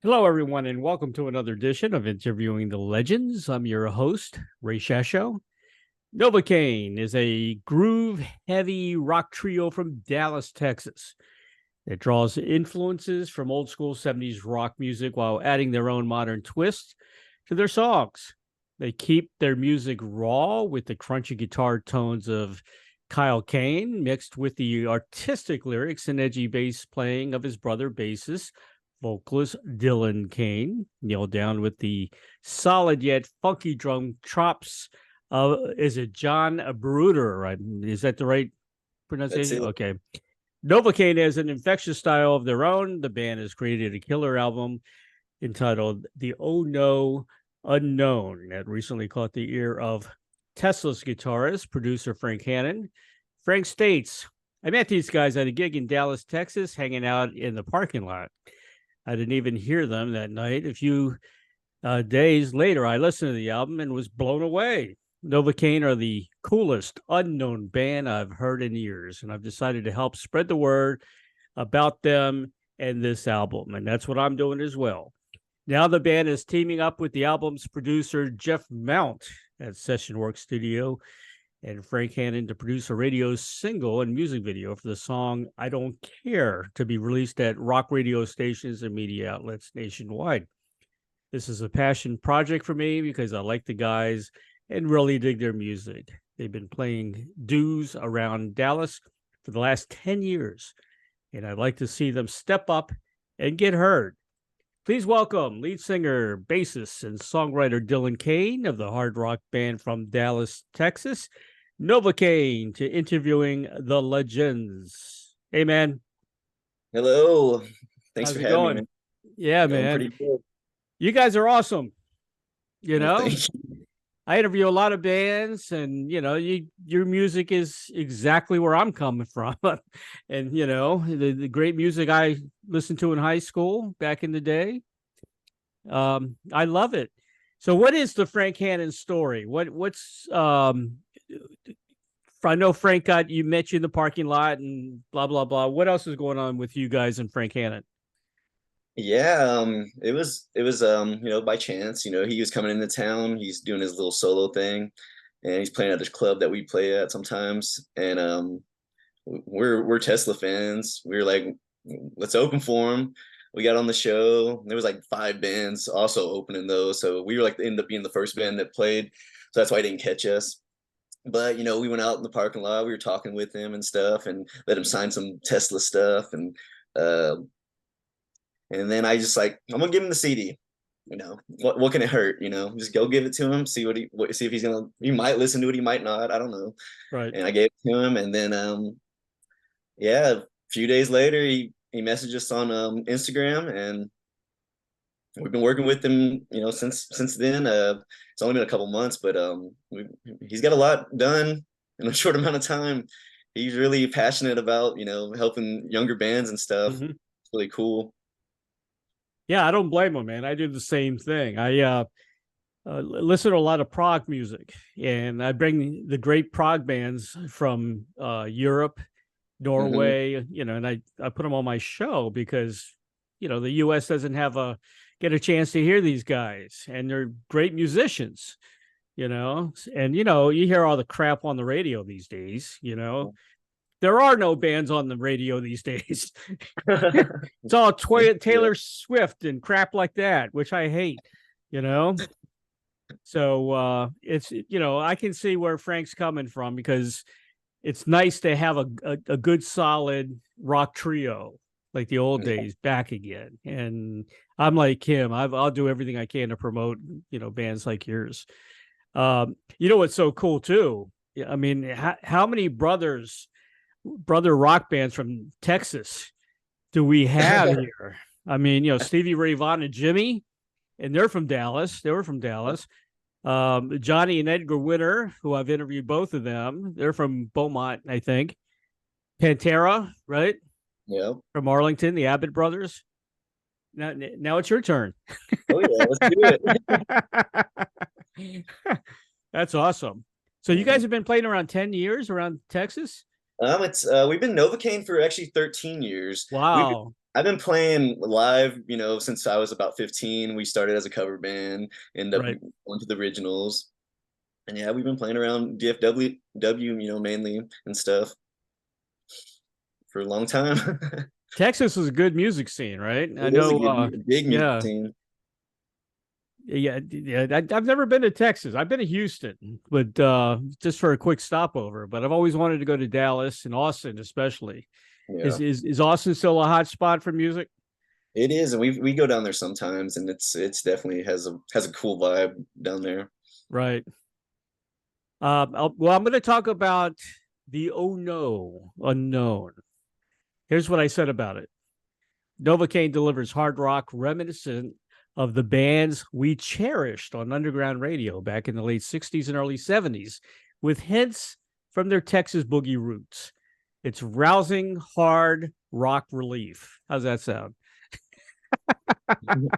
Hello, everyone, and welcome to another edition of Interviewing the Legends. I'm your host, Ray Shasho. Novakain is a groove-heavy rock trio from Dallas, Texas. It draws influences from old-school 70s rock music while adding their own modern twist to their songs. They keep their music raw with the crunchy guitar tones of KYLE KAIN mixed with the artistic lyrics and edgy bass playing of his brother bassist, vocalist DYLAN KAIN, nailed down with the solid yet funky drum chops. Is it JOHN BEREUTER? Right? Is that the right pronunciation? Okay. Novakain has an infectious style of their own. The band has created a killer album entitled The Oh No Unknown that recently caught the ear of Tesla's guitarist, producer Frank Hannon. Frank states, I met these guys at a gig in Dallas, Texas, hanging out in the parking lot. I didn't even hear them that night. A few days later, I listened to the album and was blown away. Novakain are the coolest unknown band I've heard in years, and I've decided to help spread the word about them and this album, and that's what I'm doing as well. Now the band is teaming up with the album's producer, Jeff Mount, at Session Work Studio, and Frank Hannon to produce a radio single and music video for the song I Don't Care to be released at rock radio stations and media outlets nationwide. This is a passion project for me because I like the guys and really dig their music. They've been playing dues around Dallas for the last 10 years, and I'd like to see them step up and get heard. Please welcome lead singer, bassist, and songwriter DYLAN KAIN of the hard rock band from Dallas, Texas, Novakain, to Interviewing the Legends. Hey, man. Hello. Thanks How's for it having going? me. Yeah, Going man. pretty good. You guys are awesome. You Well, know, thank you. I interview a lot of bands, and your music is exactly where I'm coming from. And the great music I listened to in high school back in the day. I love it. So what is the Frank Hannon story? What's I know Frank you met you in the parking lot and blah blah blah. What else is going on with you guys and Frank Hannon? Yeah, it was by chance. He was coming into town. He's doing his little solo thing, and he's playing at this club that we play at sometimes. And we're Tesla fans. We were like, let's open for him. We got on the show. There was like 5 bands also opening those, so we were like ended up being the first band that played. So that's why he didn't catch us. But we went out in the parking lot. We were talking with him and stuff, and let him sign some Tesla stuff. Uh, and then I just like, I'm gonna give him the CD. What can it hurt? Just go give it to him. See see if he might listen to it. He might not. I don't know. Right. And I gave it to him, and then yeah, a few days later he messaged us on Instagram, and we've been working with him, since then. It's only been a couple months, but he's got a lot done in a short amount of time. He's really passionate about, helping younger bands and stuff. Mm-hmm. It's really cool. Yeah, I don't blame him, man. I do the same thing. I listen to a lot of prog music, and I bring the great prog bands from Europe, Norway, and I put them on my show because, the U.S. doesn't get a chance to hear these guys, and they're great musicians, and, you hear all the crap on the radio these days, There are no bands on the radio these days. It's all Taylor Swift and crap like that, which I hate, So it's, I can see where Frank's coming from because it's nice to have a good, solid rock trio like the old days back again. And I'm like him. I'll do everything I can to promote, bands like yours. What's so cool too? I mean, how many brother rock bands from Texas do we have here? I mean, Stevie Ray Vaughan and Jimmy, and they're from Dallas. They were from Dallas. Johnny and Edgar Winter, who I've interviewed both of them. They're from Beaumont, I think. Pantera, right? Yeah. From Arlington, the Abbott brothers. Now it's your turn. Oh yeah, let's do it. That's awesome. So you guys have been playing around 10 years around Texas? We've been Novakain for actually 13 years. Wow. I've been playing live, you know, since I was about 15. We started as a cover band, ended up Right. going to the originals. And yeah, we've been playing around DFW, you know, mainly and stuff for a long time. Texas is a good music scene, right? I It is a know. good, big music Yeah, scene. yeah. I've never been to Texas. I've been to Houston, but just for a quick stopover. But I've always wanted to go to Dallas and Austin, especially. Yeah, Is Austin still a hot spot for music? it is, and we go down there sometimes, and it's definitely has a cool vibe down there. Right. Well, I'm going to talk about the Oh No Unknown. Here's what I said about it. Novakain delivers hard rock reminiscent of the bands we cherished on underground radio back in the late 60s and early 70s, with hints from their Texas boogie roots. It's rousing, hard rock relief. How's that sound? Does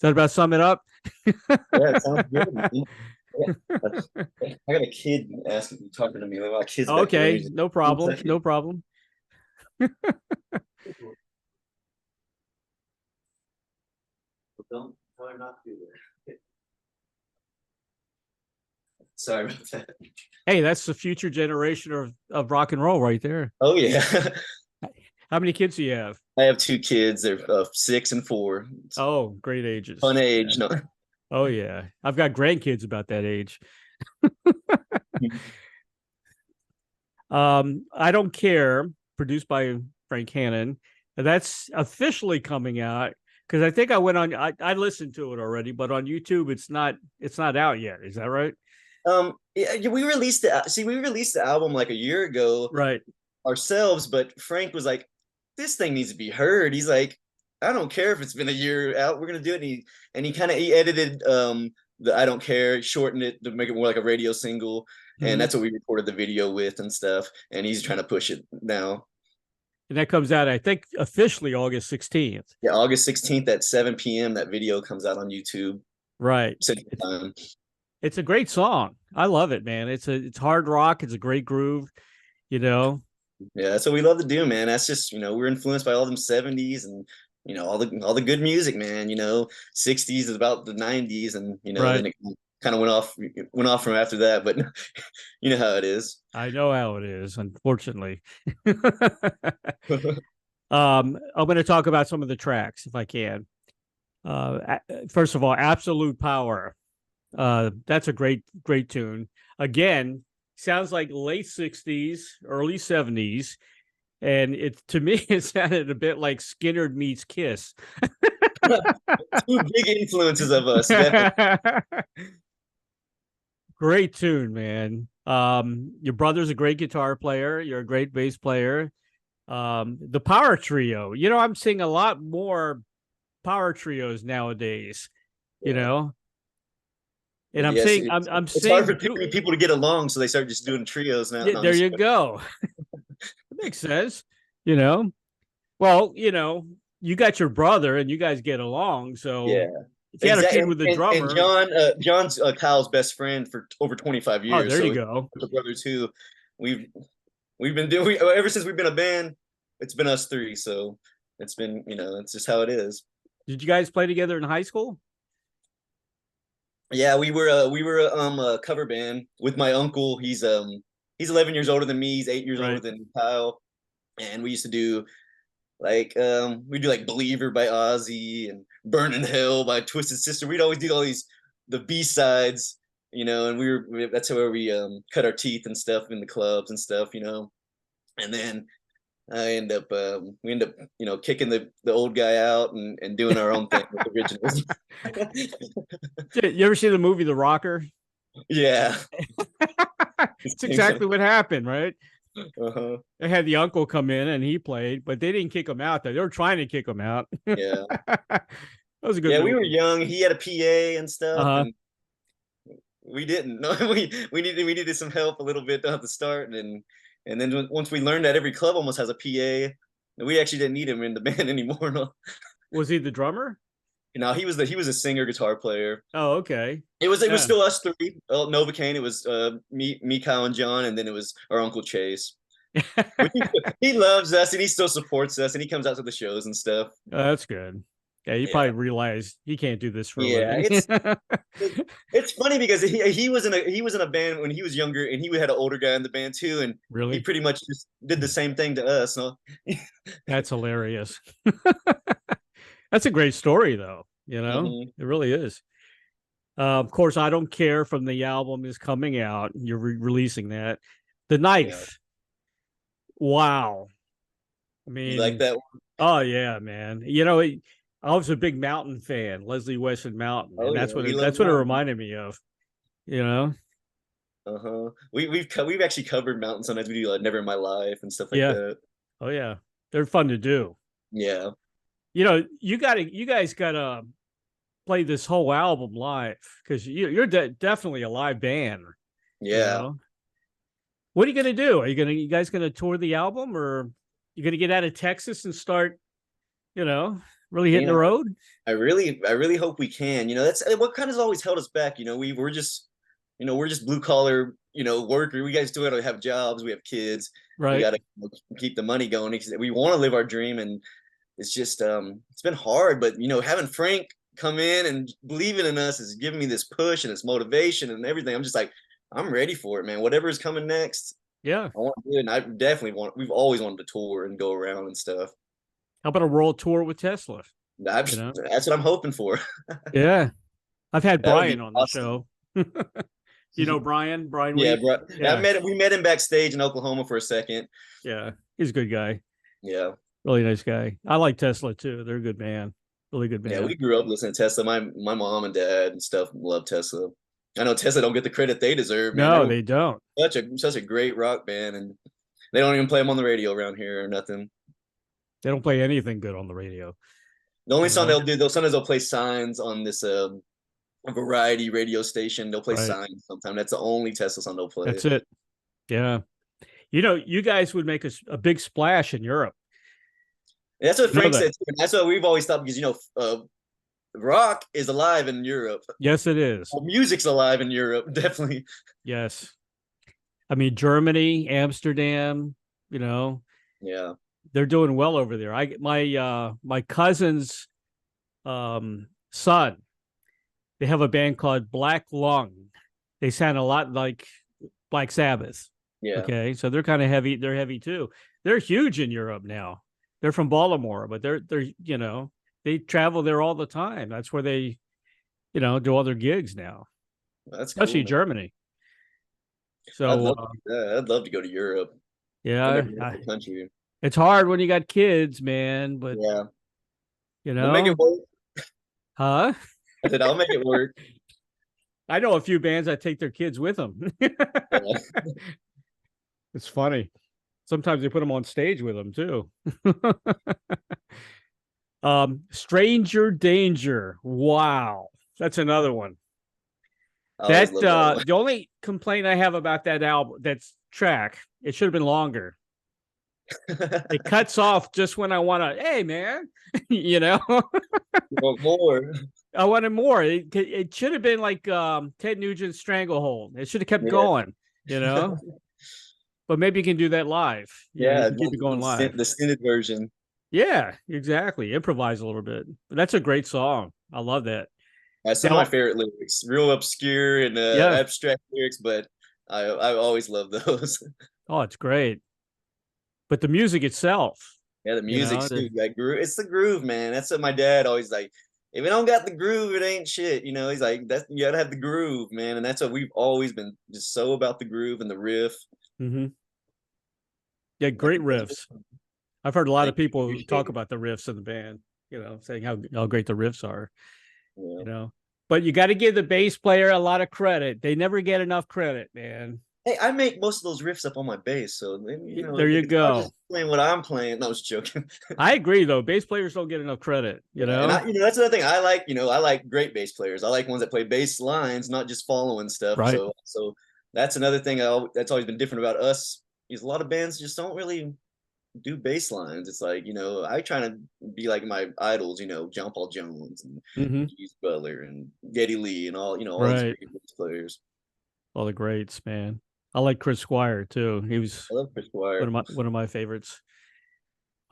that about sum it up? Yeah, it sounds good. Yeah. I got a kid asking, talking to me about kids back there. Okay, no problem. No problem. Don't tell her not to do that. Sorry about that. Hey, that's the future generation of rock and roll right there. Oh yeah. How many kids do you have? I have two kids. They're 6 and 4. It's Oh, great ages. fun age. No. Oh yeah, I've got grandkids about that age. I Don't Care, produced by Frank Hannon. That's officially coming out because I think I went on. I listened to it already, but on YouTube it's not out yet. Is that right? Yeah, we released the album like a year ago Right. ourselves, but Frank was like, this thing needs to be heard. He's like, I don't care if it's been a year out, we're gonna do it. And he kind of edited the I Don't Care, shortened it to make it more like a radio single, and that's what we recorded the video with and stuff. And he's trying to push it now. And that comes out, I think, officially August 16th. Yeah, August 16th at 7 p.m. That video comes out on YouTube. Right. Central Time. It's a great song. I love it, man. It's hard rock. It's a great groove, you know. Yeah, that's what we love to do, man. That's just, you know, we're influenced by all them 70s and, you know, all the good music, man. You know, 60s is about the 90s, and, you know, then it kind of went off from after that, but you know how it is. I know how it is, unfortunately. I'm going to talk about some of the tracks if I can. First of all, Absolute Power. That's a great tune. Again, sounds like late 60s, early 70s. And to me, it sounded a bit like Skinner meets Kiss. Two big influences of us. Great tune, man. Your brother's a great guitar player. You're a great bass player. The power trio. You know, I'm seeing a lot more power trios nowadays. You know, and I'm saying it's hard for people to get along, so they start just doing trios now. There you go. That makes sense. You know, well, you know, you got your brother, and you guys get along. So yeah, if you had a kid with a drummer, and John's Kyle's best friend for over 25 years. Oh, there you go. The brother too. We've been doing ever since we've been a band. It's been us three, so it's been, you know, it's just how it is. Did you guys play together in high school? Yeah, we were a cover band with my uncle. He's 11 years older than me. He's 8 years older than Kyle, and we used to do like we do like Believer by Ozzy and Burn in Hell by Twisted Sister. We'd always do all the B-sides, you know, and that's where we cut our teeth and stuff in the clubs and stuff, you know. And then we end up, you know, kicking the old guy out and doing our own thing with originals. You ever see the movie The Rocker? Yeah. It's exactly what happened, right? Uh-huh. They had the uncle come in and he played, but they didn't kick him out. They were trying to kick him out. Yeah. That was a good movie. We were young. He had a PA and stuff. And we didn't. No, we needed some help a little bit at the start, and then once we learned that every club almost has a PA, we actually didn't need him in the band anymore. No. Was he the drummer? No, he was a singer, guitar player. Oh, okay. It was still us three. Novakain. It was me, Kyle, and John, and then it was our Uncle Chase. But he loves us and he still supports us and he comes out to the shows and stuff. That's good. Yeah, you Yeah. probably realize he can't do this for a Yeah, living. it's funny because he was in a band when he was younger, and he had an older guy in the band too, and he Really? pretty much just did the same thing to us. So That's hilarious. That's a great story, though. mhm. It really is. Of course, I Don't Care from the album is coming out. You're releasing that. The Yeah, Knife. Wow. I you like mean, that one? oh yeah, man. I was a big Mountain fan, Leslie Weston Mountain, Oh and yeah, we love that's what it Mountain. reminded me of. You know? Uh-huh. We've actually covered Mountain sometimes. We do like Never in My Life and stuff like Yeah. that. Oh yeah. They're fun to do. Yeah, You guys gotta play this whole album live because you're definitely a live band. You yeah. know, what are you gonna do? Are you guys gonna tour the album, or you gonna get out of Texas and start, you know, really hitting You the know, road? I really hope we can. That's what kind of has always held us back. We're just blue collar, worker. We guys still gotta have jobs. We have kids. We Right? gotta keep the money going because we want to live our dream, and it's just it's been hard. But having Frank come in and believing in us is giving me this push and this motivation and everything. I'm just like, I'm ready for it, man. Whatever is coming next, Yeah. I want to do it. And I definitely want. We've always wanted to tour and go around and stuff. How about a world tour with Tesla? That's You know? that's what I'm hoping for. Yeah. I've had That would be Brian on the awesome. show. You know Brian? Brian Yeah, Week? bro. Yeah. We met him backstage in Oklahoma for a second. Yeah. He's a good guy. Yeah. Really nice guy. I like Tesla too. They're a good band. Really good Yeah, we band. grew up listening to Tesla. My mom and dad and stuff love Tesla. I know Tesla don't get the credit they deserve, man. No, They're they don't. such a great rock band, and they don't even play them on the radio around here or nothing. They don't play anything good on the radio. The only You song know? they'll do, though, sometimes they'll play Signs on this variety radio station. They'll play Right. Signs sometimes. That's the only Tesla song they'll play. That's it. Yeah. You guys would make a big splash in Europe. And that's what You know Frank that? said too. And that's what we've always thought because rock is alive in Europe. Yes, it is. Well, music's alive in Europe, definitely. Yes. I mean, Germany, Amsterdam, Yeah. they're doing well over there. My cousin's son, they have a band called Black Lung. They sound a lot like Black Sabbath. Yeah. Okay, so they're kind of heavy. They're heavy too. They're huge in Europe now. They're from Baltimore, but they travel there all the time. That's where they do all their gigs now, That's especially cool, man. Germany. I'd So love to do that. I'd love to go to Europe. I've yeah, never been to the country. it's hard when you got kids, man. But Yeah. you We'll make know, it work. huh? I said I'll make it work. I know a few bands that take their kids with them. Yeah. It's funny. Sometimes they put them on stage with them too. Stranger Danger. Wow. That's another one. I always love that The only complaint I have about that album, that's track, it should have been longer. one. It cuts off just when I want to, hey man, Want more. I wanted more. It should have been like Ted Nugent's Stranglehold. It should have kept Yeah. going, But maybe you can do that live. Yeah, You can keep it going live. the extended version. Yeah, exactly. Improvise a little bit. But that's a great song. I love that. That's some of my favorite lyrics. Real obscure and Yeah. abstract lyrics, but I always love those. Oh, it's great. But the music itself. Yeah, the music the- too. That groove. It's the groove, man. That's what my dad always like. If it don't got the groove, it ain't shit. He's like, you gotta have the groove, man. And that's what we've always been just so about the groove and the riff. Mhm. Yeah, great riffs. I've heard a lot of people Appreciate talk it. about the riffs in the band, saying how great the riffs are, Yeah. But you got to give the bass player a lot of credit. They never get enough credit, man. Hey, I make most of those riffs up on my bass, so maybe, There you the guitarist go. is playing what I'm playing. No, I was joking. I agree, though. Bass players don't get enough credit, And that's another thing I like. I like great bass players. I like ones that play bass lines, not just following stuff. Right. So that's another thing that's always been different about us. Is a lot of bands just don't really do bass lines. It's like, I try to be like my idols, John Paul Jones and Mhm. Keith Butler and Geddy Lee and all these Right. great bass players. All the greats, man. I like Chris Squire too. He was I love Chris Squire. one of my favorites.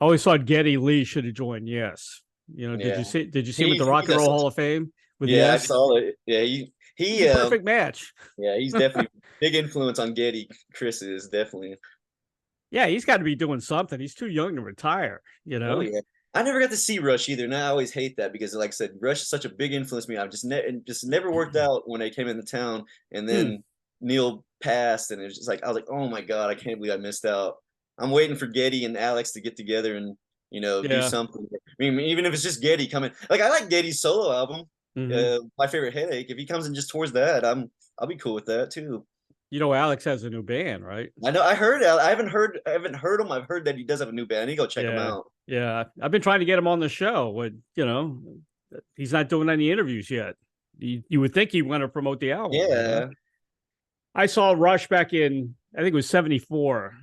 I always thought Geddy Lee should have joined. Yes, you know, Yeah, did you see him at the Rock he's and a Roll Hall of Fame with yeah, I Yes? saw it. Yeah, He's a perfect match. yeah, he's definitely big influence on Getty. Chris is definitely. Yeah, he's got to be doing something. He's too young to retire, you Oh know? yeah. I never got to see Rush either, and I always hate that because, like I said, Rush is such a big influence on me. I've just never worked out when they came into town, and Hmm. then Neil passed, and it was just like I was like, oh my god, I can't believe I missed out. I'm waiting for Getty and Alex to get together and do Yeah. something. I mean, even if it's just Getty coming, like I like Getty's solo album, Mhm. My favorite headache. If he comes in just towards that, I'll be cool with that too. You know, Alex has a new band, right? I know. I heard. I haven't heard him. I've heard that he does have a new band. I need to go check him Yeah. out. Yeah. I've been trying to get him on the show, but, you know, he's not doing any interviews yet. You would think he'd want to promote the album. You know? Yeah. I saw Rush back in, I think it was 74.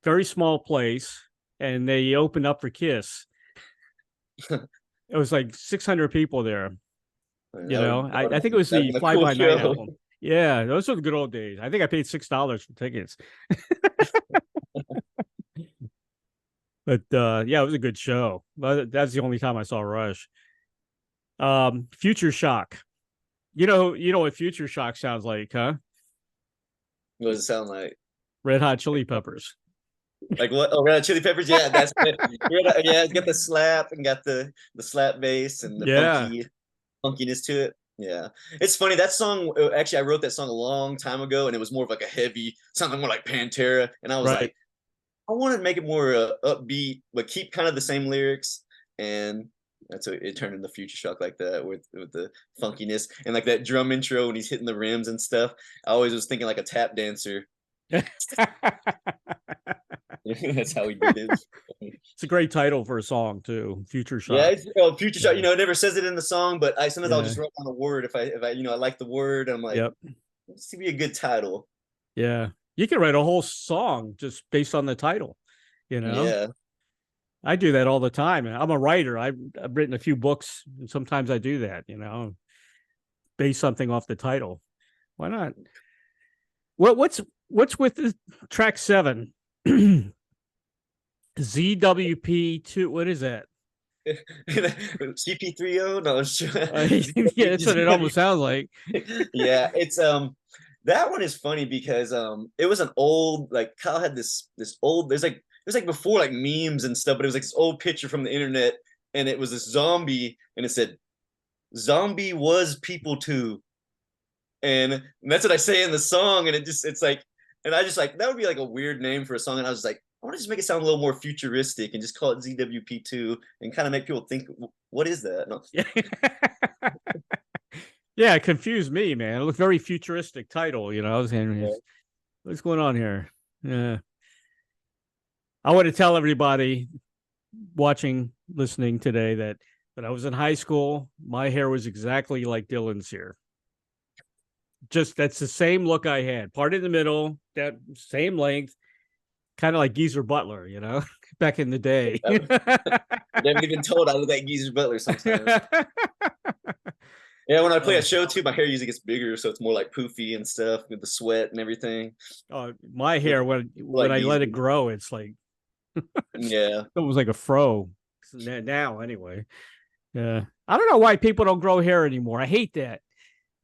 Very small place. And they opened up for Kiss. It was like 600 people there. You know, I think it was the Fly By Night album. Yeah, those were the good old days. I think I paid $6 for tickets. But yeah, it was a good show. But that's the only time I saw Rush. Future Shock. You know what Future Shock sounds like, huh? What does it sound like? Red Hot Chili Peppers. Like what? Oh, Red Hot Chili Peppers. Yeah, that's it. Yeah, it's got the slap and got the slap bass and the funkiness to it. Yeah, it's funny that song. Actually, I wrote that song a long time ago, and it was more of like a heavy, something more like Pantera. And I was like, I wanted to make it more upbeat, but keep kind of the same lyrics. And that's what it turned into Future Shock like that with the funkiness and like that drum intro when he's hitting the rims and stuff. I always was thinking like a tap dancer. That's how he did it. It's a great title for a song too. Future Shock. Yeah, Future Shock. You know, it never says it in the song, but sometimes I'll just write down a word if I I like the word. I'm like, this would be a good title. Yeah, you can write a whole song just based on the title. You know. Yeah. I do that all the time. I'm a writer. I've written a few books, and sometimes I do that. You know, base something off the title. Why not? What's with the track 7? ZWP2. What is that? CP30? No, yeah, that's what it almost sounds like. Yeah, it's that one is funny because it was an old, like Kyle had this old, there's like before like memes and stuff, but it was like this old picture from the internet, and it was this zombie, and it said, "Zombie was people too," and that's what I say in the song, and it's like, and I just like that would be like a weird name for a song, and I was like, I want to just make it sound a little more futuristic and just call it ZWP2 and kind of make people think, what is that? No. Yeah, it confused me, man. It looked very futuristic title, you know. I was saying, what's going on here? Yeah. I want to tell everybody watching, listening today that when I was in high school, my hair was exactly like Dylan's here. Just that's the same look I had. Part in the middle, that same length, kind of like Geezer Butler, you know, back in the day. I've never even told I look like Geezer Butler sometimes. Yeah, when I play a show too, my hair usually gets bigger, so it's more like poofy and stuff with the sweat and everything. My hair when I let it grow, it's like yeah, it was like a fro now. Anyway, yeah, I don't know why people don't grow hair anymore. I hate that.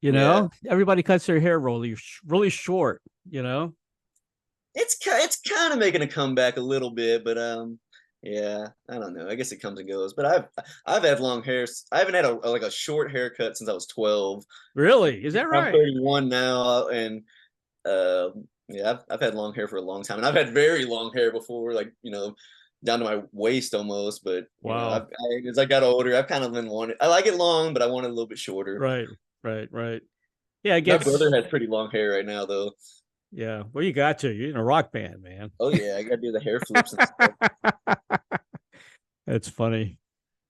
You know, everybody cuts their hair really short. You know, it's kind of making a comeback a little bit, but yeah, I don't know. I guess it comes and goes. But I've had long hair. I haven't had a short haircut since I was 12. Really? Is that right? I'm 31 now, and yeah, I've had long hair for a long time, and I've had very long hair before, like down to my waist almost. But wow, as I got older, I've kind of been wanting. I like it long, but I want it a little bit shorter. Right. Yeah, I guess my brother has pretty long hair right now, though. Yeah, well, you got to. You're in a rock band, man. Oh yeah, I got to do the hair flips and stuff. That's funny.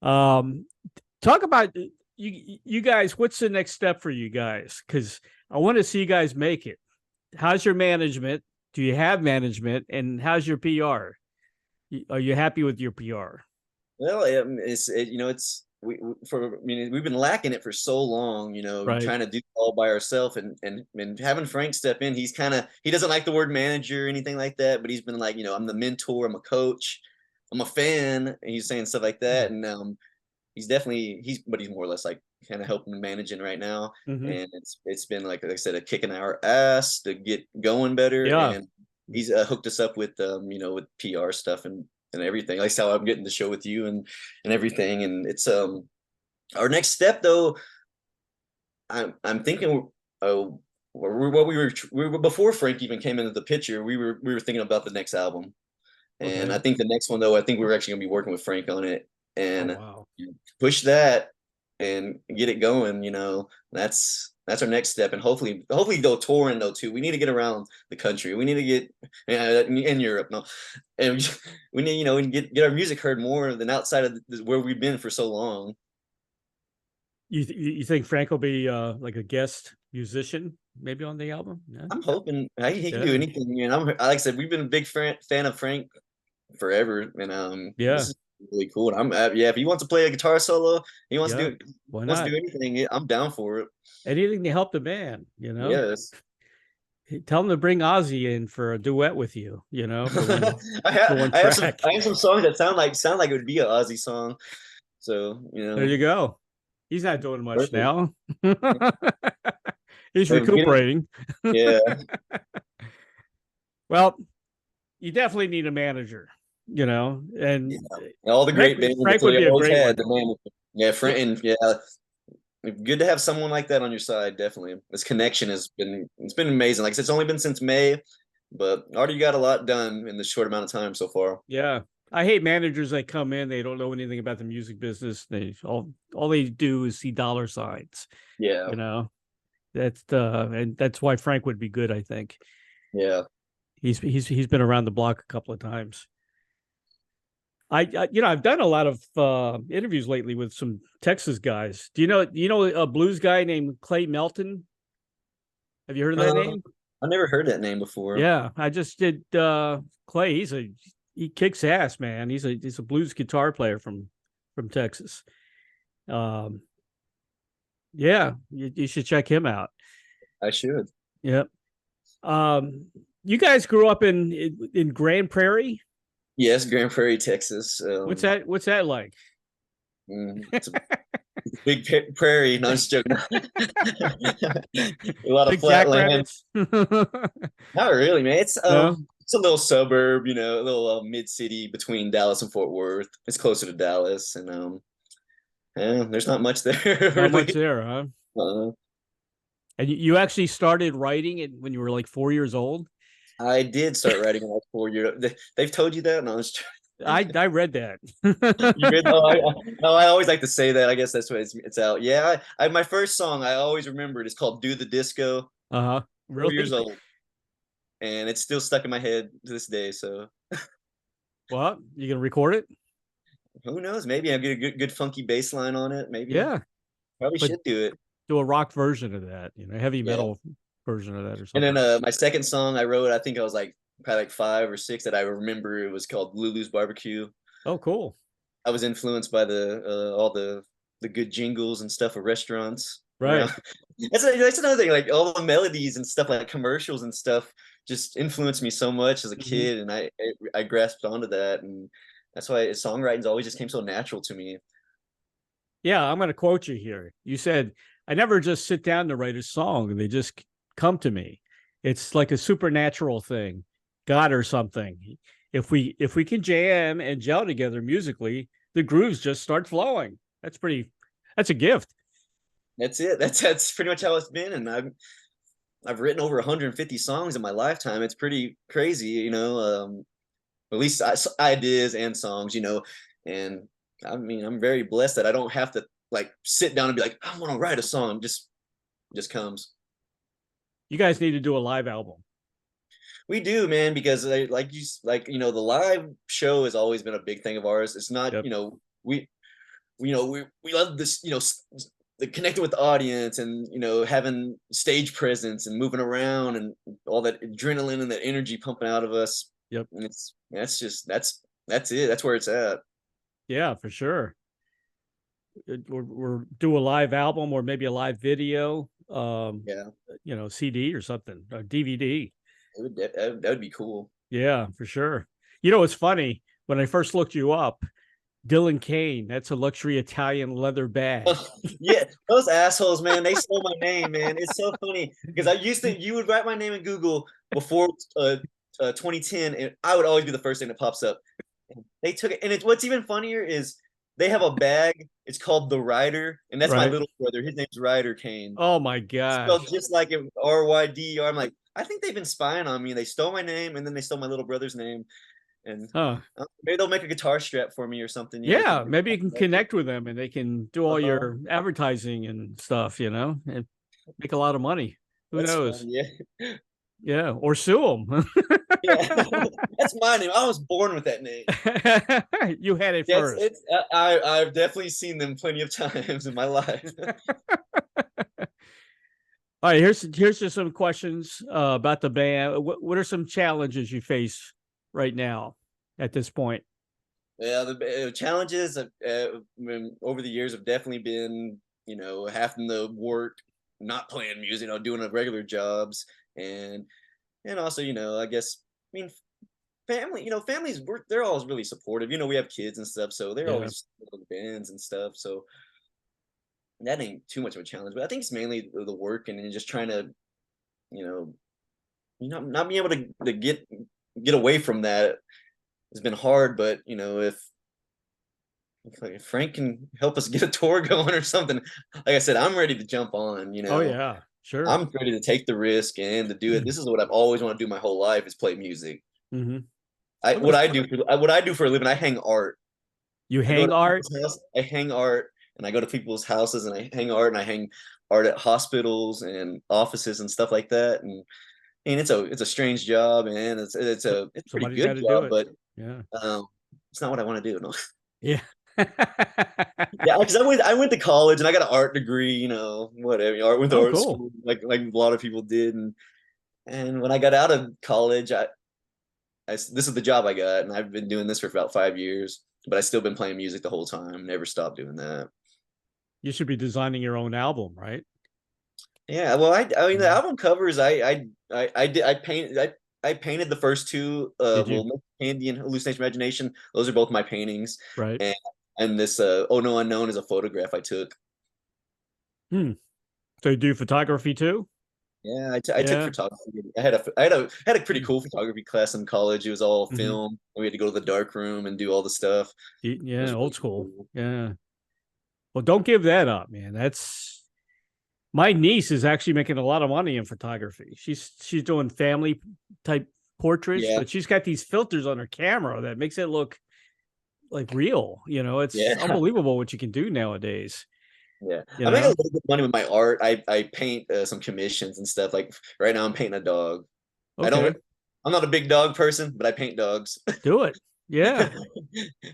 Talk about you guys. What's the next step for you guys? Because I want to see you guys make it. How's your management? Do you have management? And how's your PR? Are you happy with your PR? Well, it's I mean, we've been lacking it for so long, you know, Right. trying to do it all by ourselves, and having Frank step in. He doesn't like the word manager or anything like that, but he's been like, you know, I'm the mentor, I'm a coach, I'm a fan, and he's saying stuff like that. And but he's more or less like kind of helping managing right now. Mm-hmm. And it's been like I said, a kick in our ass to get going better. Yeah. And he's hooked us up with you know, with PR stuff and everything. Like how I'm getting the show with you and everything. And it's our next step though. I'm thinking what we were before Frank even came into the picture. We were thinking about the next album. And Okay. I think the next one though, I think we're actually gonna be working with Frank on it Oh, and wow. push that and get it going. You know, that's our next step, and hopefully go touring though too. We need to get around the country. We need to get in Europe, no, and we need, you know, get our music heard more than outside of where we've been for so long. You think Frank will be like a guest musician maybe on the album? Yeah. I'm hoping he can do Yeah. anything. You know, like I said, we've been a big fan of Frank forever, and Yeah. this is really cool. And yeah, if he wants to play a guitar solo, he wants Yeah. to do Why wants to not? do anything. I'm down for it. Anything to help the band, you know? Yes. Tell them to bring Ozzy in for a duet with you, you know, for one I for have one track. I have some songs that sound like it would be an Ozzy song. So, you There know, you go. He's not doing much perfect. now. He's Hey, recuperating. yeah, Well, you definitely need a manager, you know, yeah. and All the Frank great bands that Frank would they be a always great had one. the man. Yeah, Yeah. friend, and yeah, good to have someone like that on your side. Definitely, this connection it's been amazing. Like I said, it's only been since May, but already got a lot done in this short amount of time so far. Yeah. I hate managers that come in, they don't know anything about the music business. They all they do is see dollar signs, Yeah, you know. And that's why Frank would be good, I think. yeah. He's been around the block a couple of times. You know, I've done a lot of interviews lately with some Texas guys. Do you know a blues guy named Clay Melton? Have you heard of that Um, name? I never heard that name before. Yeah, I just did Clay. He kicks ass, man. He's a blues guitar player from Texas. Um, yeah, you should check him out. I should. Yep. Um, you guys grew up in Grand Prairie. Yes, Grand Prairie, Texas. What's that like? It's a big prairie. No, I'm just joking. A lot of Big flat land. jackrabbits? Not really, man. No. It's a little suburb, you know, a little mid city between Dallas and Fort Worth. It's closer to Dallas, and yeah, there's not much there Not much really. there, huh? Uh, And you actually started writing it when you were like 4 years old? I did start writing like 4 years. They've told you that? No, I read that. you read? No, I always like to say that. I guess that's what it's out. Yeah, my first song I always remembered is called "Do the Disco." Uh-huh. 4 years Really? old, and it's still stuck in my head to this day. So Well, you gonna record it? who knows? Maybe I'll get a good funky bass line on it. Maybe Yeah, probably but should do it. do a rock version of that, heavy Yeah. metal version of that or And something. then my second song I wrote, I think I was like probably like 5 or 6 that I remember. It was called Lulu's Barbecue. Oh, cool. I was influenced by the all the good jingles and stuff of restaurants Right. around. That's another thing. Like all the melodies and stuff, like commercials and stuff, just influenced me so much as a Mhm. kid, and I grasped onto that, and that's why songwriting's always just came so natural to me. Yeah, I'm gonna quote you here. You said, "I never just sit down to write a song; they just come to me. It's like a supernatural thing, God or something. If we can jam and gel together musically, the grooves just start flowing. That's a gift." That's it. That's pretty much how it's been, and I've written over 150 songs in my lifetime. It's pretty crazy, you know. At least ideas and songs, you know. And I mean, I'm very blessed that I don't have to like sit down and be like, I want to write a song. Just comes. You guys need to do a live album. We do, man, because you know, the live show has always been a big thing of ours. It's not, Yep. you know, we love this, you know, the connecting with the audience, and you know, having stage presence and moving around and all that adrenaline and that energy pumping out of us. Yep. And that's it. That's where it's at. Yeah, for sure. or do a live album or maybe a live video, Yeah, you know, CD or something, or DVD. that would be cool. Yeah, for sure. You know, it's funny when I first looked you up, DYLAN KAIN, that's a luxury Italian leather bag. Yeah, those assholes, man, they stole my name, man. It's so funny because you would write my name in Google before 2010, and I would always be the first thing that pops up. They took it, and what's even funnier is they have a bag. It's called the Ryder, and that's my Right. little brother. His name's Ryder Kane. Oh my Spelled gosh. just like it, RYDER. I'm like, I think they've been spying on me. They stole my name, and then they stole my little brother's name. And Huh. maybe they'll make a guitar strap for me or something. You know, Yeah, maybe you can connect with them and they can do all uh-huh. your advertising and stuff, you know, and make a lot of money. Who That's knows? fun. Yeah, Yeah, or sue them. yeah. That's my name. I was born with that name. You had it Yes, first. I've definitely seen them plenty of times in my life. All right, here's just some questions about the band. What are some challenges you face right now at this point? Yeah, the challenges over the years have definitely been, you know, having to work, not playing music, you know, doing regular jobs, and also, you know, I guess, I mean, family, you know, families, they're always really supportive. You know, we have kids and stuff, so they're Yeah, always supportive of the bands and stuff. So that ain't too much of a challenge. But I think it's mainly the work and then just trying to, you know, not being able to get away from that has been hard. But you know, if Frank can help us get a tour going or something, like I said, I'm ready to jump on. You oh know, yeah, sure. I'm ready to take the risk and to do it. This is what I've always wanted to do my whole life is play music. Mm-hmm. What I do for a living, I hang art. You I go hang to art. people's house, I hang art, and I go to people's houses and I hang art, and I hang art at hospitals and offices and stuff like that. And it's a strange job, and it's a pretty Somebody's got good to do job, it. but Yeah. it's not what I want to do. No. Yeah. Yeah, because I went to college and I got an art degree, you know, whatever, art with Oh, art cool. school, like a lot of people did, and when I got out of college, this is the job I got, and I've been doing this for about 5 years, but I still been playing music the whole time, never stopped doing that. You should be designing your own album, right? Yeah, well, I mean the Mhm. album covers I painted the first two Did you? well, Candy and Hallucination Imagination. Those are both my paintings, Right. and this Oh No Unknown is a photograph I took. Hmm. So you do photography too? Yeah, I took Yeah. photography. I had a pretty cool photography class in college. It was all Mm-hmm. film. We had to go to the dark room and do all the stuff. It Yeah, was old really school. cool. Yeah. Well, don't give that up, man. That's my niece is actually making a lot of money in photography. She's doing family type portraits, Yeah, but she's got these filters on her camera that makes it look like real. You know, it's yeah. unbelievable what you can do nowadays. Yeah, You I make a know? little bit of money with my art. I paint some commissions and stuff. Like right now, I'm painting a dog. I don't. Okay, I'm not a big dog person, but I paint dogs. do it. Yeah.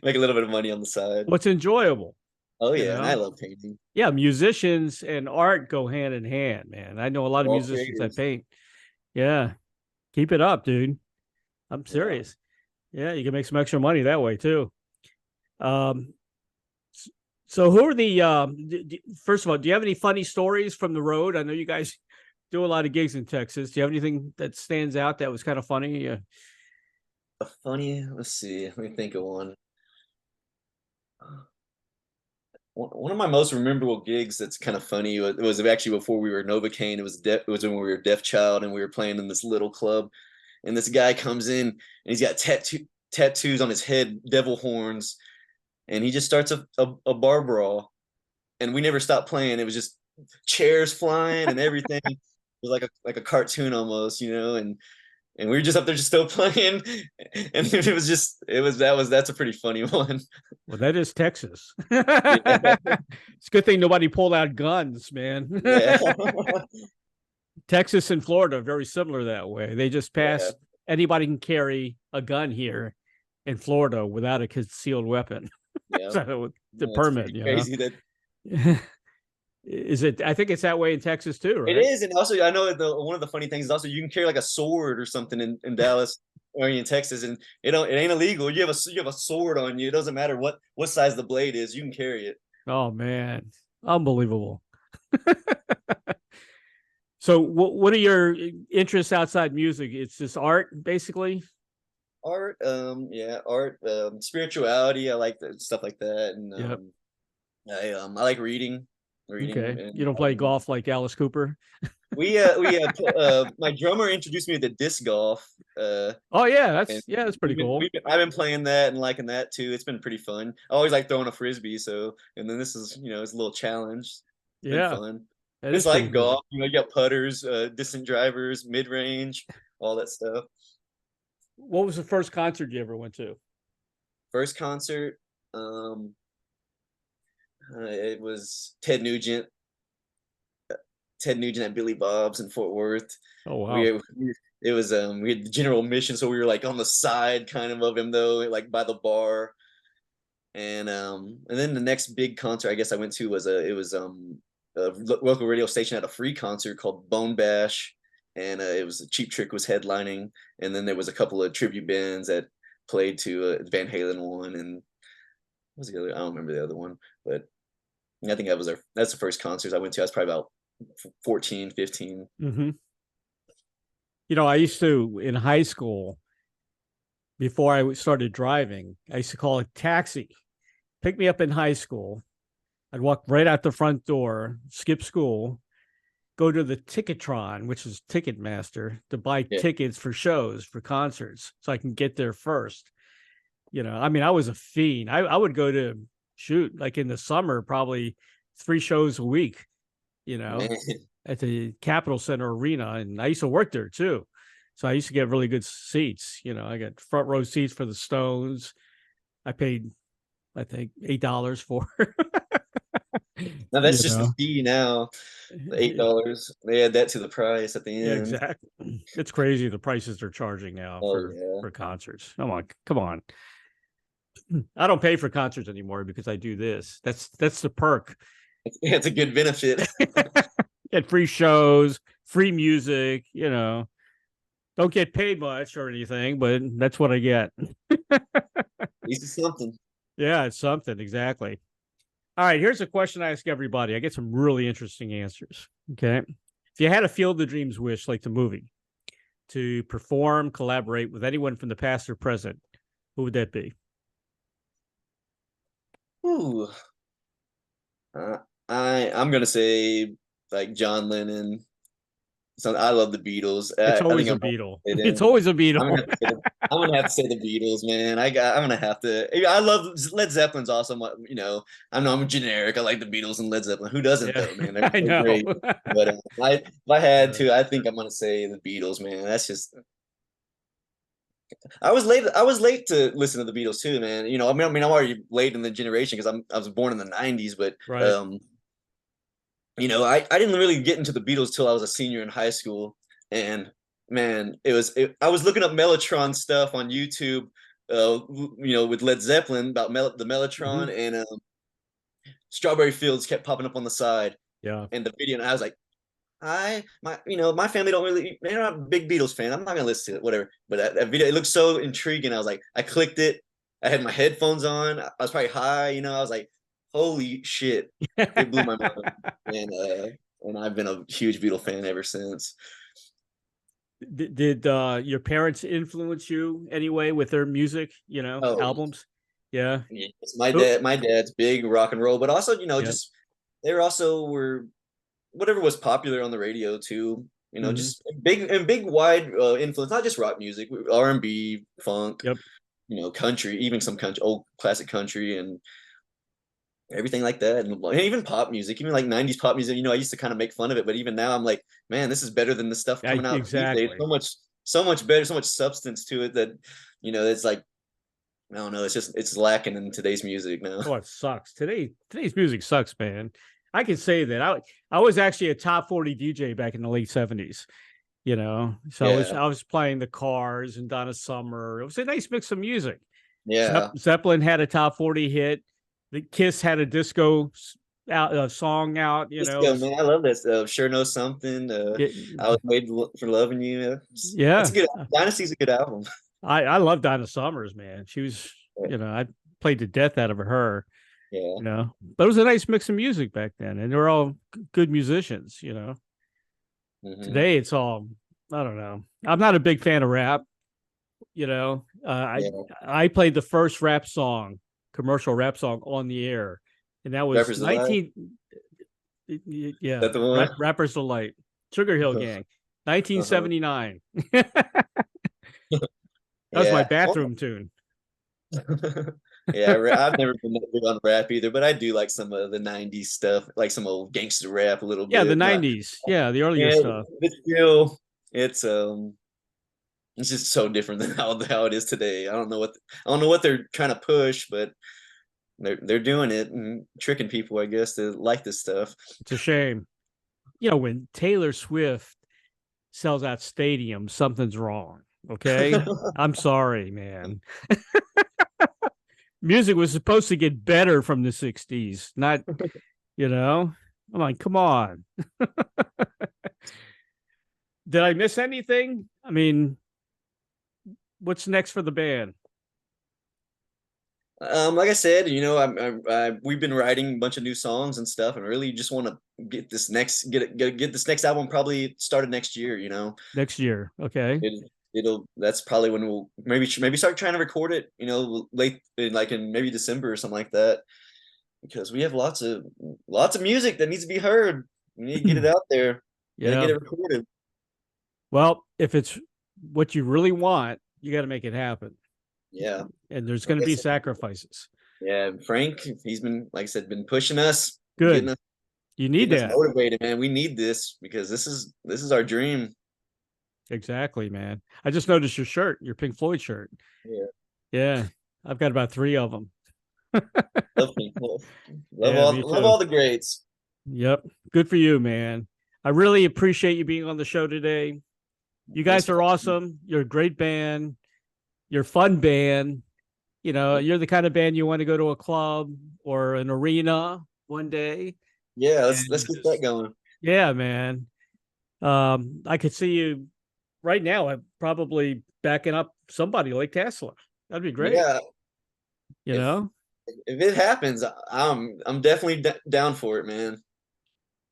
Make a little bit of money on the side. What's enjoyable, Oh you yeah, and I know? love painting. Yeah, musicians and art go hand in hand, man. I know a lot We're of all musicians that creators. paint. Yeah. Keep it up, dude. I'm Yeah. serious. Yeah, you can make some extra money that way too. Um, so who are the first of all, do you have any funny stories from the road? I know you guys do a lot of gigs in Texas. Do you have anything that stands out that was kind of funny? A funny. Let's see. Let me think of one. One of my most memorable gigs that's kind of funny was actually before we were Novakain. It was when we were Deaf Child and we were playing in this little club. And this guy comes in and he's got tattoos on his head, devil horns, and he just starts a bar brawl. And we never stopped playing. It was just chairs flying and everything. It was like a cartoon almost, you know, and we were just up there just still playing. And that's a pretty funny one. Well, that is Texas. Yeah. It's a good thing nobody pulled out guns, man. Yeah. Texas and Florida are very similar that way. They just Yeah. passed anybody can carry a gun here in Florida without a concealed weapon. Yeah. So the That's permit, pretty you know. crazy that Is it? I think it's that way in Texas too, it right? is. And also I know one of the funny things is also you can carry like a sword or something in Dallas or in Texas, and it ain't illegal. You have a sword on you. It doesn't matter what size the blade is, you can carry it. Oh man, unbelievable. So what are your interests outside music? It's just art, basically. Art, yeah, art, spirituality. I like stuff like that, and Yep. I like reading, Okay. and You don't play golf like Alice Cooper? my drummer introduced me to disc golf, Oh yeah, and that's pretty cool. I've been playing that and liking that too. It's been pretty fun. I always like throwing a frisbee, so and then this is it's a little challenge. It's been Yeah, fun. that It's is pretty like cool. golf, you got putters, distant drivers, mid range, all that stuff. What was the first concert you ever went to? First concert, it was Ted Nugent at Billy Bob's in Fort Worth. Oh wow. We it was we had the general admission, so we were like on the side kind of him though, like by the bar. And then the next big concert I guess I went to was a local radio station had a free concert called Bone Bash, and it was Cheap Trick was headlining, and then there was a couple of tribute bands that played to Van Halen one, and what was the other? I don't remember the other one, but I think that's the first concert I went to. I was probably about 14, 15. Mm-hmm. I used to in high school before I started driving. I used to call a taxi, pick me up in high school. I'd walk right out the front door, skip school, go to the Ticketron, which is Ticketmaster, to buy Yeah. tickets for shows, for concerts, so I can get there first. I mean, I was a fiend. I would go to shoot like in the summer, probably 3 shows a week, Man. at the Capitol Center Arena. And I used to work there too. So I used to get really good seats. I got front row seats for the Stones. I paid, I think, $8 for. Now that's just the fee now. The $8. They add that to the price at the Yeah, end. exactly. It's crazy the prices they're charging now Oh yeah. for concerts. Come on. I don't pay for concerts anymore because I do this. That's the perk. It's a good benefit. Get free shows, free music, Don't get paid much or anything, but that's what I get. At least it's something. Yeah, it's something, exactly. All right, here's a question I ask everybody. I get some really interesting answers. Okay. If you had a Field of Dreams wish, like the movie, to perform, collaborate with anyone from the past or present, who would that be? Ooh. I'm gonna say like John Lennon. So I love the Beatles. It's I always think a I'm gonna Beatle. say It's them. always a I'm Beatle. gonna have to say the, I'm gonna have to say the Beatles, man. I'm gonna have to. I love Led Zeppelin's awesome. I know I'm generic. I like the Beatles and Led Zeppelin. Who doesn't Yeah, though, man? They're I know. great. But if I had to, I think I'm gonna say the Beatles, man. That's just. I was late. I was late to listen to the Beatles too, man. I'm already late in the generation because I was born in the '90s, but Right. I didn't really get into the Beatles till I was a senior in high school, and man, I was looking up Mellotron stuff on YouTube, with Led Zeppelin about the Mellotron, and Strawberry Fields kept popping up on the side, Yeah. and the video, and I was like, my family they're not a big Beatles fan. I'm not gonna listen to it, whatever. But that video, it looked so intriguing. I was like, I clicked it. I had my headphones on. I was probably high, I was like, holy shit. It blew my mind. And I've been a huge Beatle fan ever since. Did your parents influence you anyway with their music, Oh, albums? Yeah. yes. My dad's big rock and roll, but also, just they were whatever was popular on the radio too, just big wide influence, not just rock music, R&B, funk, country, even some country, old classic country, and everything like that, and even pop music, even like '90s pop music. I used to kind of make fun of it, but even now I'm like, man, this is better than the stuff coming out these days. So much better, so much substance to it that it's like, I don't know, it's lacking in today's music now. Oh, it sucks. Today's music sucks, man. I can say that. I was actually a top 40 DJ back in the late 70s, so I was playing the Cars and Donna Summer. It was a nice mix of music. Yeah. Zeppelin had a top 40 hit. The Kiss had a disco song out, Disco, man, I love that. Sure Know Something. I Was Made for Loving You. Yeah. It's good. Dynasty's a good album. I love Donna Summers, man. She was, I played the death out of her. Yeah. you know. But it was a nice mix of music back then, and they were all good musicians, you know. Hmm. Today it's all, I don't know. I'm not a big fan of rap, you know. Yeah. I played the first rap song, commercial rap song on the air, and that was Rappers Delight. 19, yeah, That the one? Rapper's Delight, Sugar Hill Gang, Uh-huh. 1979. That was my Yeah. Well, bathroom tune. yeah, I've never been that big on rap either, but I do like some of the '90s stuff, like some old gangster rap a little Yeah, the bit. Not, 90s. Yeah, the earlier yeah, stuff. it's still it's just so different than how it is today. I don't know what they're trying to push, but they're doing it and tricking people, I guess, to like this stuff. It's a shame. You know, when Taylor Swift sells out stadiums, something's wrong. Okay. I'm sorry, man. Music was supposed to get better from the 60s, not, you know, I'm like, come on. Did I miss anything? I mean, what's next for the band? Like I said, we've been writing a bunch of new songs and stuff, and really just want to get this next album probably started next year. Next year. Okay. It'll that's probably when we'll maybe start trying to record it. Late in maybe December or something like that, because we have lots of music that needs to be heard. We need to get it out there. Gotta Yeah. get it recorded. Well, if it's what you really want, you got to make it happen. Yeah. And there's Like going to I be said, sacrifices. yeah, Frank, he's been, like I said, been pushing us, Good. You need getting us that. motivated, man. We need this because this is our dream. Exactly, man. I just noticed your shirt, your Pink Floyd shirt. Yeah. Yeah. I've got about 3 of them. Love Pink Floyd. Yeah, me Love too. all the greats. Yep. Good for you, man. I really appreciate you being on the show today. You Thanks guys for are having me. awesome. You're a great band. You're a fun band. You know, you're the kind of band you want to go to a club or an arena one day. Yeah, let's And get that just, going. yeah, man. I could see you right now. I'm probably backing up somebody like Tesla. That'd be great. Yeah, You if know, if it happens, I'm definitely down for it, man.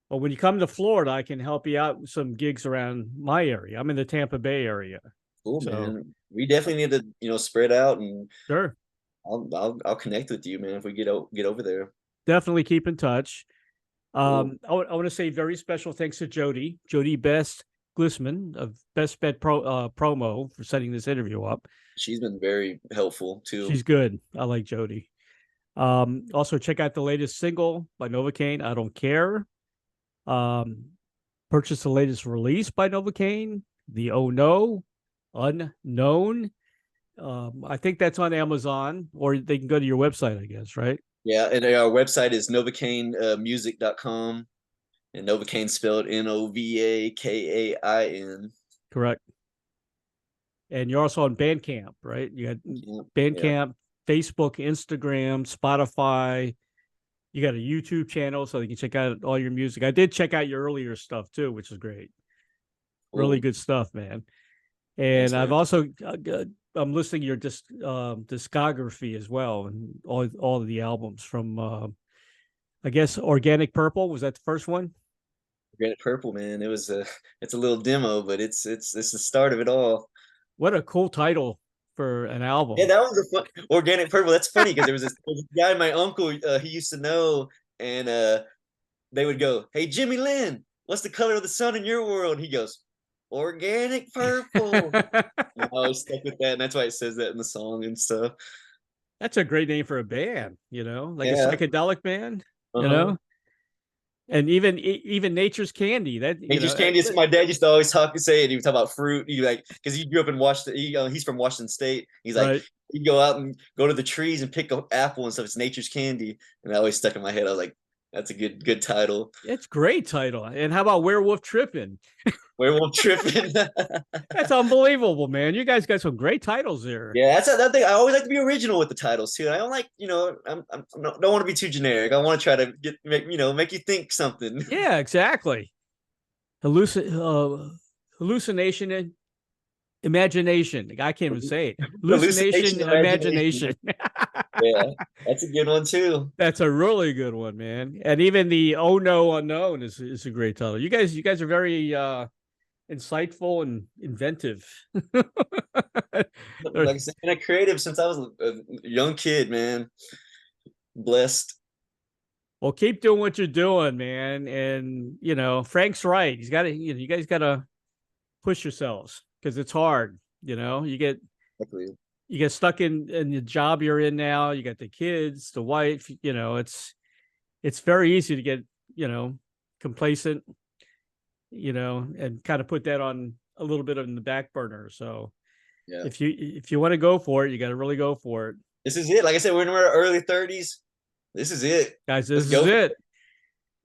well, when you come to Florida, I can help you out with some gigs around my area. I'm in the Tampa Bay area. Cool, So, man. We definitely need to, spread out, and sure. I'll connect with you, man, if we get over there. Definitely keep in touch. Cool. I want to say very special thanks to Jody Best Glissman of Best Bet Promo for setting this interview up. She's been very helpful too. She's good. I like Jody. Also check out the latest single by Novakain, I Don't Care. Um, purchase the latest release by Novakain, The Oh No, Unknown. I think that's on Amazon, or they can go to your website, I guess, right? Yeah, and our website is novakainmusic.com, and Novakain spelled Novakain. Correct. And you're also on Bandcamp, right? You got Yeah. Bandcamp, Facebook, Instagram, Spotify. You got a YouTube channel so you can check out all your music. I did check out your earlier stuff too, which is great. Really Cool. good stuff, man. Thanks, And I've man. also I'm listening to your discography as well, and all of the albums from I guess Organic Purple, was that the first one? Granite Purple, man. It's a little demo, but it's the start of it all. What a cool title for an Yeah, album. that was a fun Organic Purple. That's funny because there was a guy my uncle he used to know, and they would go, "Hey Jimmy Lynn, what's the color of the sun in your world?" He goes, "Organic purple." And I always stuck with that, and that's why it says that in the song and stuff. That's a great name for a band, like a Yeah. psychedelic band, you Uh-huh. know? And even Nature's Candy, that, Nature's candy. It's my dad used to always say it. He would talk about fruit. He like because he grew up in Washington. He's from Washington State. He's like right. he'd go out and go to the trees and pick up apple and stuff. It's nature's candy, and that always stuck in my head. I was like, that's a good title. It's great title. And how about Werewolf Trippin'? Werewolf tripping. That's unbelievable, man. You guys got some great titles there. Yeah, that's that thing. I always like to be original with the titles too. I don't like, don't want to be too generic. I want to try to make you think something. Yeah, exactly. Hallucination Imagination. I can't even say it. Hallucination, Hallucination, imagination. imagination. Yeah, that's a good one too. That's a really good one, man. And even the "Oh No Unknown" is a great title. You guys are very insightful and inventive. Like I said, been a creative since I was a young kid, man. Blessed. Well, keep doing what you're doing, man. And you know, Frank's right. He's got to. You guys got to push yourselves because it's hard. You know, Exactly. you get stuck in the job you're in now. You got the kids, the wife. You know, it's very easy to get, you know, complacent, you know, and kind of put that on a little bit on the back burner. So Yeah. if you want to go for it, you got to really go for it. This is it. Like I said, we're in our early 30s. This is it. Guys, Let's this go is for it.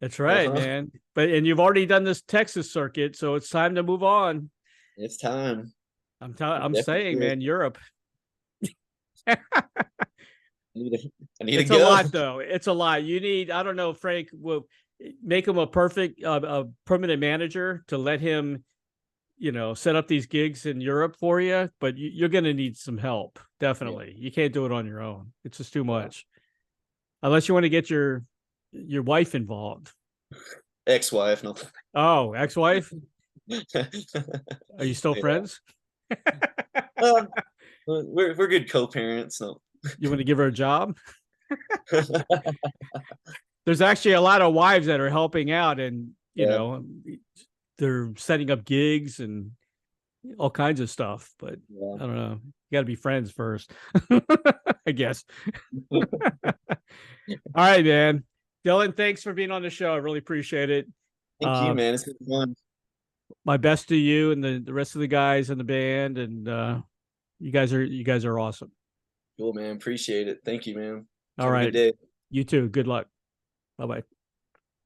That's right, man. And you've already done this Texas circuit, so it's time to move on. It's time. I'm Definitely saying, is. man, Europe. I need to It's a go. lot, though. It's a lot. You need, I don't know, Frank, will make him a perfect a permanent manager to let him, you know, set up these gigs in Europe for you. But you're going to need some help. Definitely. You can't do it on your own. It's just too much. Unless you want to get your wife involved. Ex-wife, no. Oh, ex-wife? Are you still friends? We're good co-parents. No. You want to give her a job? There's actually a lot of wives that are helping out, and you know, they're setting up gigs and all kinds of stuff. But I don't know. You got to be friends first, I guess. All right, man. Dylan, thanks for being on the show. I really appreciate it. Thank you, man. It's been fun. My best to you and the rest of the guys in the band, and you guys are awesome. Cool, man. Appreciate it. Thank you, man. All Have right. a good day. You too. Good luck. Bye-bye.